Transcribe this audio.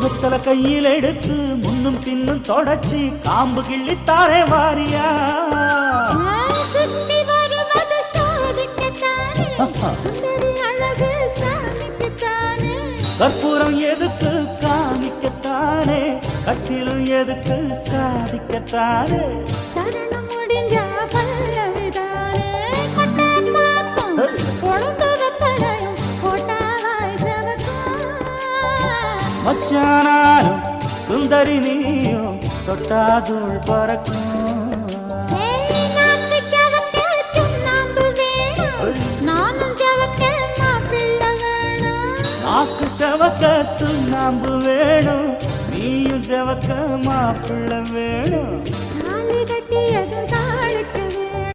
வெத்தல கையில் எடுத்து முன்னும் பின்னும் தொடச்சி காம்பு கிள்ளி தாரே வாரியா சுத்தி வருவது சாதிக்கத்தானே சுந்தரி அழகு சாமிக்குத்தானே கற்பூரம் எதுக்கு காமிக்கத்தானே கட்டிலும் எதுக்கு சாதிக்கத்தானே சரணம் முடிஞ்சா பல்லவிதானே கொட்டாப்பாக்கும் பொழுது வெத்தலையும் போட்டாவாய் செவக்கும் மச்சானாலும் சுந்தரி நீயும் தொட்டாதூள் பறக்கும் நாக்கு ஜவக்க சுண்ணாம்பு வேணும் நானும் ஜவக்க மாப்பிள்ளை வேணும் நாக்கு செவக்க சுண்ணாம்பு வேணும் நீயும் செவக்க மாப்பிள்ளை வேணும்